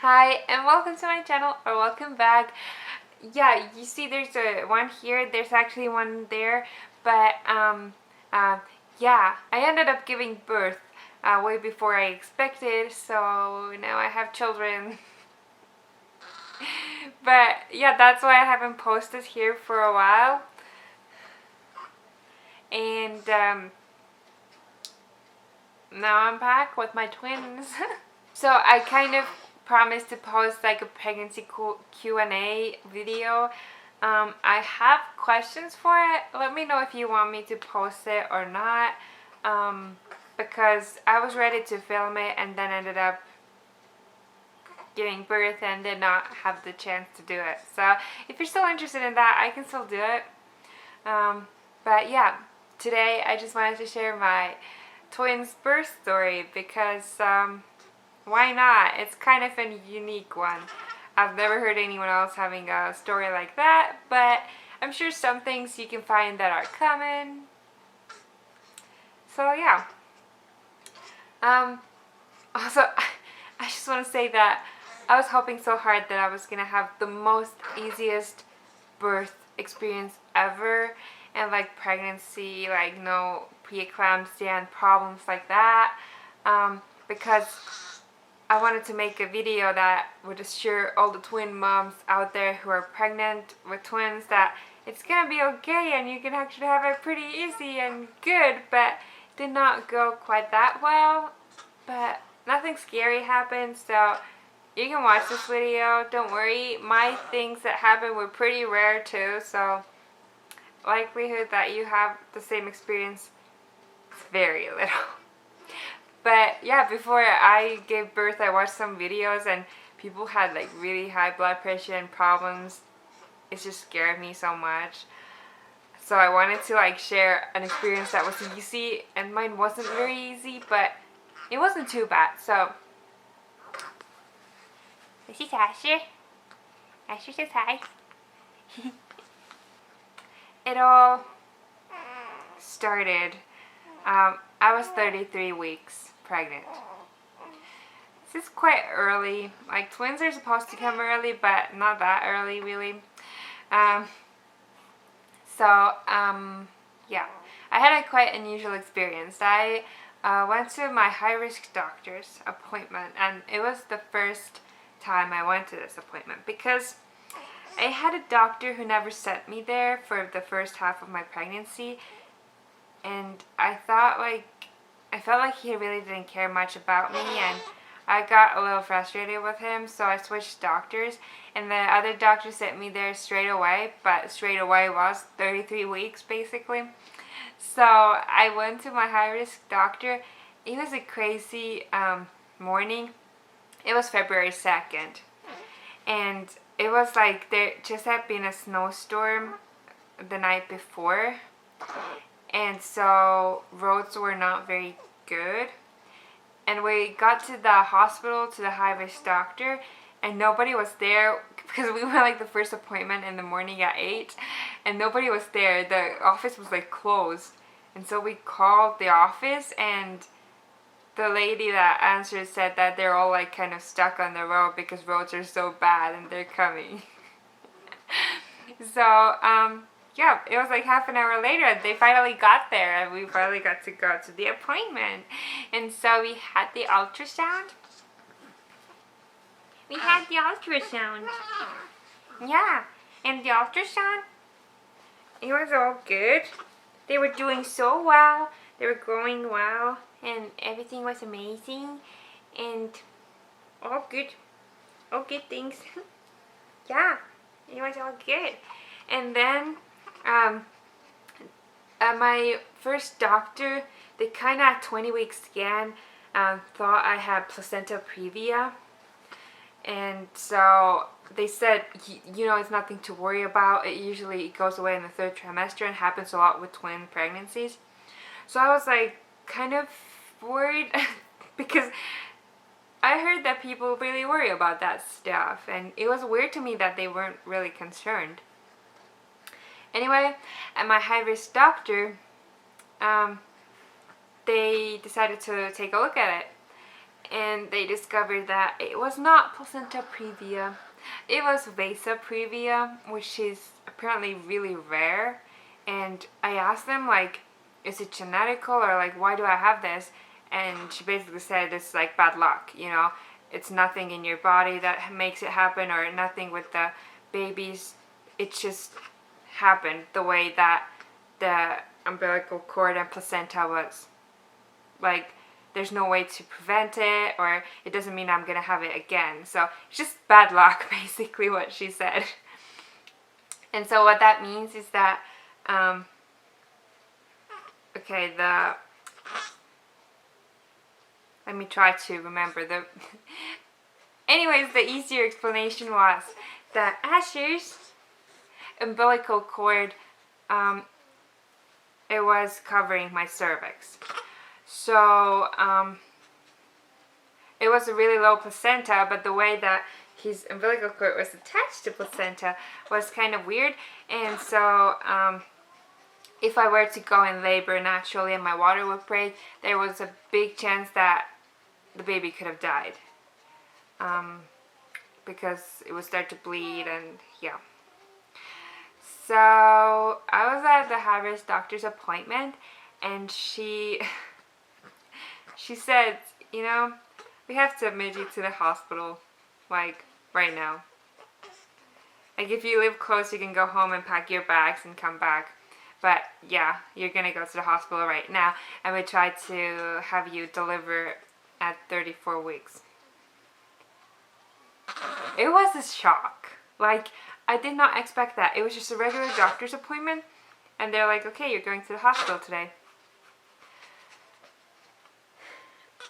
Hi and welcome to my channel, or welcome back. Yeah, you see there's a one here, there's actually one there, but yeah, I ended up giving birth way before I expected, so now I have children. But yeah, that's why I haven't posted here for a while. And now I'm back with my twins. So I kind of promised to post like a pregnancy Q&A video. I have questions for it. Let me know if you want me to post it or not, because I was ready to film it and then ended up giving birth and did not have the chance to do it. So if you're still interested in that, I can still do it. But yeah, today I just wanted to share my twins' birth story because why not? It's kind of a unique one. I've never heard anyone else having a story like that, but I'm sure some things you can find that are common. So yeah. Also, I just want to say that I was hoping so hard that I was going to have the most easiest birth experience ever, and like pregnancy, like no preeclampsia and problems like that, because I wanted to make a video that would assure all the twin moms out there who are pregnant with twins that it's gonna be okay and you can actually have it pretty easy and good. But it did not go quite that well, but nothing scary happened, so you can watch this video. Don't worry, my things that happened were pretty rare too, so likelihood that you have the same experience is very little. But yeah, before I gave birth, I watched some videos and people had like really high blood pressure and problems. It just scared me so much. So I wanted to like share an experience that was easy, and mine wasn't very easy, but it wasn't too bad. So this is Asher. Asher says hi. It all started, I was 33 weeks pregnant. This is quite early. Like, twins are supposed to come early, but not that early really. Yeah, I had a quite unusual experience. I went to my high-risk doctor's appointment, and it was the first time I went to this appointment because I had a doctor who never sent me there for the first half of my pregnancy, and I felt like he really didn't care much about me, and I got a little frustrated with him, so I switched doctors, and the other doctor sent me there straight away, but straight away was 33 weeks basically. So I went to my high-risk doctor. It was a crazy morning. It was February 2nd, and it was like there just had been a snowstorm the night before, and so roads were not very good. And we got to the hospital, to the high-risk doctor, and nobody was there because we went like the first appointment in the morning at 8, and nobody was there. The office was like closed, and so we called the office, and the lady that answered said that they're all like kind of stuck on the road because roads are so bad and they're coming. So yeah, it was like half an hour later they finally got there, and we finally got to go to the appointment. And so we had the ultrasound. Yeah, and the ultrasound, it was all good. They were doing so well. They were going well, and everything was amazing, and all good things. Yeah, it was all good. And then my first doctor, they kind of at 20-week scan thought I had placenta previa, and so they said, you know, it's nothing to worry about. It usually goes away in the 3rd trimester and happens a lot with twin pregnancies. So I was like kind of worried because I heard that people really worry about that stuff, and it was weird to me that they weren't really concerned. Anyway, at my high-risk doctor, they decided to take a look at it, and they discovered that it was not placenta previa. It was vasa previa, which is apparently really rare. And I asked them, like, is it genetical, or like, why do I have this? And she basically said it's like bad luck, you know. It's nothing in your body that makes it happen, or nothing with the babies. It just happened the way that the umbilical cord and placenta was. Like, there's no way to prevent it, or it doesn't mean I'm gonna have it again. So it's just bad luck, basically, what she said. And so what that means is that, let me try to remember the, anyways, the easier explanation was that Asher's umbilical cord, it was covering my cervix. So, it was a really low placenta, but the way that his umbilical cord was attached to placenta was kind of weird. And so, if I were to go in labor naturally and my water would break, there was a big chance that the baby could have died. Because it would start to bleed, and yeah. So, I was at the high-risk doctor's appointment, and she said, you know, we have to admit you to the hospital, like, right now. Like, if you live close, you can go home and pack your bags and come back. But, yeah, you're gonna go to the hospital right now, and we try to have you deliver at 34 weeks. It was a shock. Like, I did not expect that. It was just a regular doctor's appointment, and they're like, okay, you're going to the hospital today.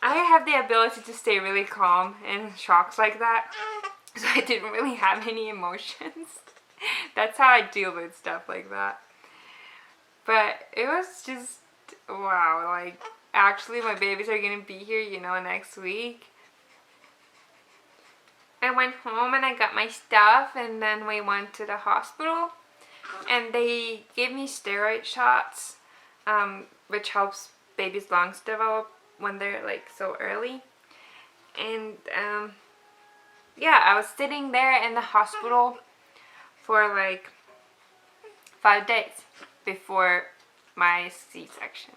I have the ability to stay really calm in shocks like that, so I didn't really have any emotions. That's how I deal with stuff like that. But it was just, wow, like, actually my babies are gonna be here, you know, next week. I went home and I got my stuff, and then we went to the hospital, and they gave me steroid shots, which helps babies' lungs develop when they're like so early. And yeah, I was sitting there in the hospital for like 5 days before my C-section.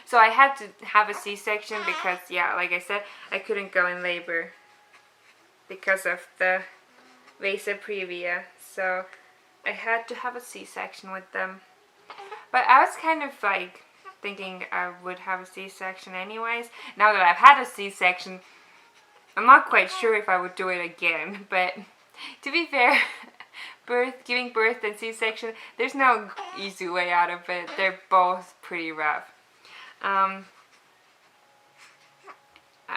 So I had to have a C-section because, yeah, like I said, I couldn't go in labor because of the vasa previa. So I had to have a C-section with them. But I was kind of like thinking I would have a C-section anyways. Now that I've had a C-section, I'm not quite sure if I would do it again. But to be fair, giving birth and C-section, there's no easy way out of it. They're both pretty rough. I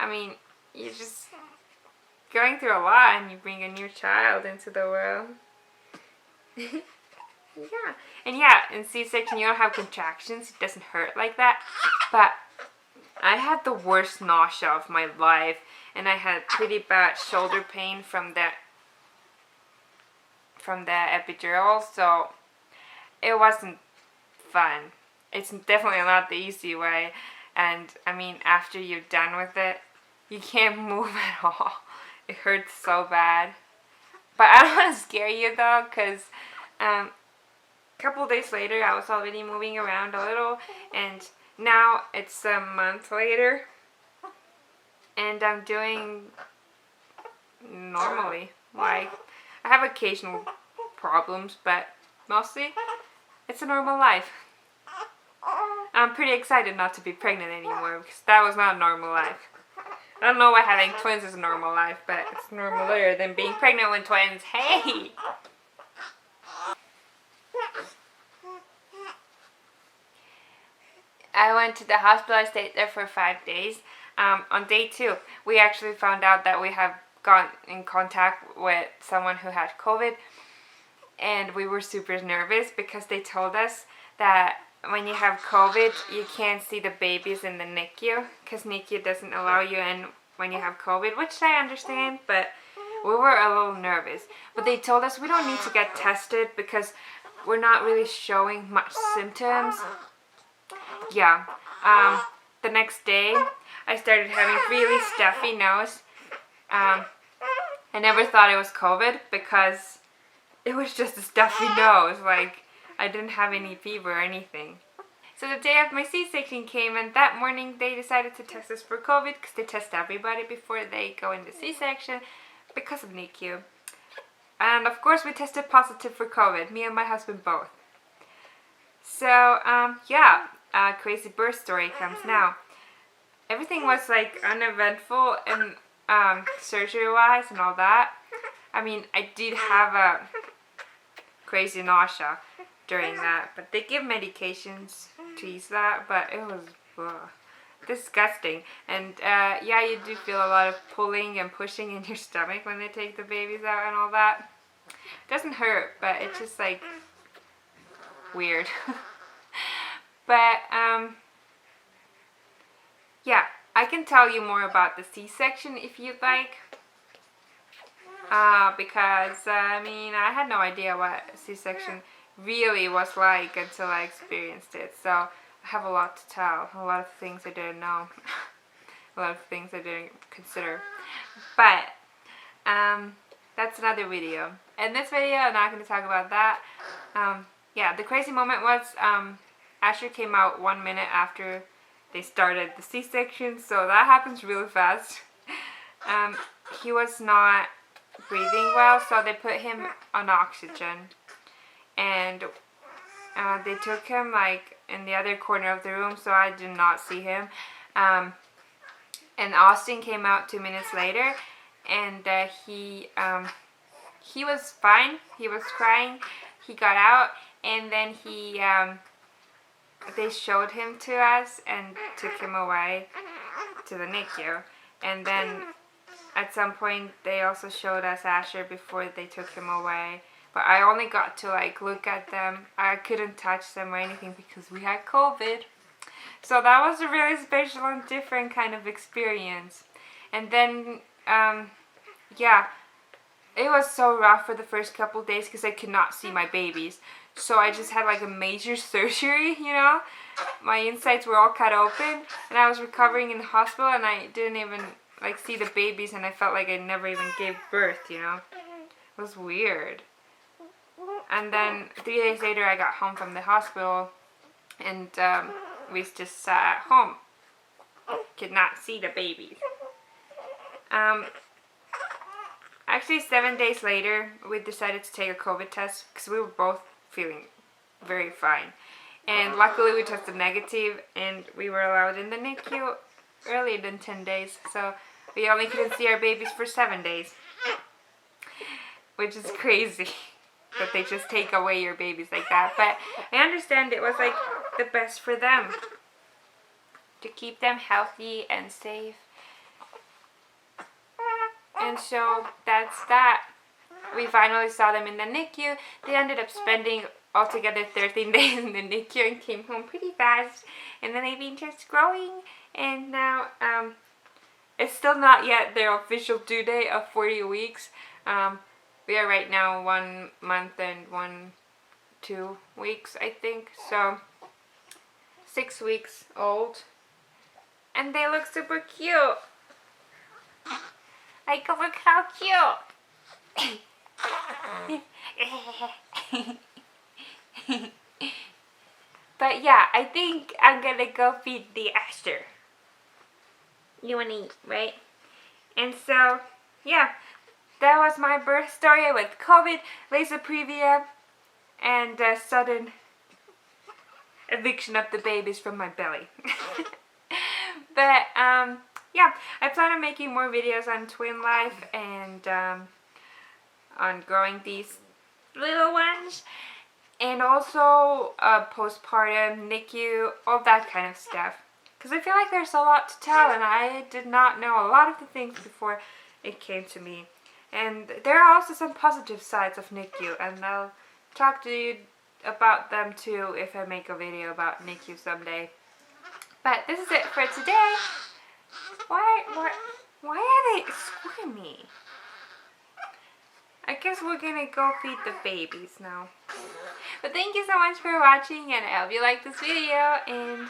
mean, you're just going through a lot, and you bring a new child into the world. Yeah. And yeah, in C-section you don't have contractions. It doesn't hurt like that. But I had the worst nausea of my life, and I had pretty bad shoulder pain from the epidural, so it wasn't fun. It's definitely not the easy way, and I mean, after you're done with it, you can't move at all. It hurts so bad. But I don't want to scare you though, because a couple days later I was already moving around a little, and now it's a month later, and I'm doing normally. Like, I have occasional problems, but mostly it's a normal life. I'm pretty excited not to be pregnant anymore, because that was not a normal life. I don't know why having twins is a normal life, but it's normaler than being pregnant with twins. Hey! I went to the hospital. I stayed there for 5 days. On day 2, we actually found out that we have got in contact with someone who had COVID, and we were super nervous because they told us that when you have COVID, you can't see the babies in the NICU, because NICU doesn't allow you in when you have COVID, which I understand, but we were a little nervous. But they told us we don't need to get tested because we're not really showing much symptoms. Yeah. The next day, I started having really stuffy nose. I never thought it was COVID because it was just a stuffy nose. Like, I didn't have any fever or anything. So the day of my C-section came, and that morning they decided to test us for COVID because they test everybody before they go into C-section because of NICU. And of course we tested positive for COVID, me and my husband both. So yeah, a crazy birth story comes now. Everything was like uneventful and surgery-wise and all that. I mean, I did have a crazy nausea during that, but they give medications to ease that, but it was disgusting. And yeah, you do feel a lot of pulling and pushing in your stomach when they take the babies out and all that. It doesn't hurt, but it's just like weird. But yeah, I can tell you more about the C-section if you'd like. Because I mean, I had no idea what C-section really was like until I experienced it. So I have a lot to tell, a lot of things I didn't know, a lot of things I didn't consider. But that's another video. In this video, I'm not going to talk about that. Yeah, the crazy moment was Asher came out 1 minute after they started the C-section, so that happens really fast. He was not breathing well, so they put him on oxygen. And they took him like in the other corner of the room, so I did not see him. And Austin came out 2 minutes later, and he was fine. He was crying. He got out, and then they showed him to us and took him away to the NICU. And then at some point they also showed us Asher before they took him away. But I only got to like look at them. I couldn't touch them or anything because we had COVID. So that was a really special and different kind of experience. And then, yeah, it was so rough for the first couple days because I could not see my babies. So I just had like a major surgery, you know. My insides were all cut open and I was recovering in the hospital and I didn't even like see the babies and I felt like I never even gave birth, you know. It was weird. And then 3 days later I got home from the hospital and we just sat at home. Could not see the babies. Actually 7 days later we decided to take a COVID test because we were both feeling very fine. And luckily we tested negative and we were allowed in the NICU earlier than 10 days. So we only couldn't see our babies for 7 days. Which is crazy that they just take away your babies like that. But I understand it was like the best for them. To keep them healthy and safe. And so that's that. We finally saw them in the NICU. They ended up spending altogether 13 days in the NICU and came home pretty fast. And then they've been just growing. And now it's still not yet their official due date of 40 weeks. We are right now 1 month and 2 weeks, I think. So 6 weeks old. And they look super cute. Like, look how cute. But yeah, I think I'm gonna go feed the Asher. You wanna eat, right? And so, yeah, that was my birth story with COVID, vasa previa, and sudden eviction of the babies from my belly. But yeah, I plan on making more videos on twin life and on growing these little ones, and also postpartum, NICU, all that kind of stuff. Because I feel like there's a lot to tell, and I did not know a lot of the things before it came to me. And there are also some positive sides of NICU, and I'll talk to you about them too if I make a video about NICU someday. But this is it for today. Why are they squirmy? I guess we're gonna go feed the babies now. But thank you so much for watching, and I hope you like this video, and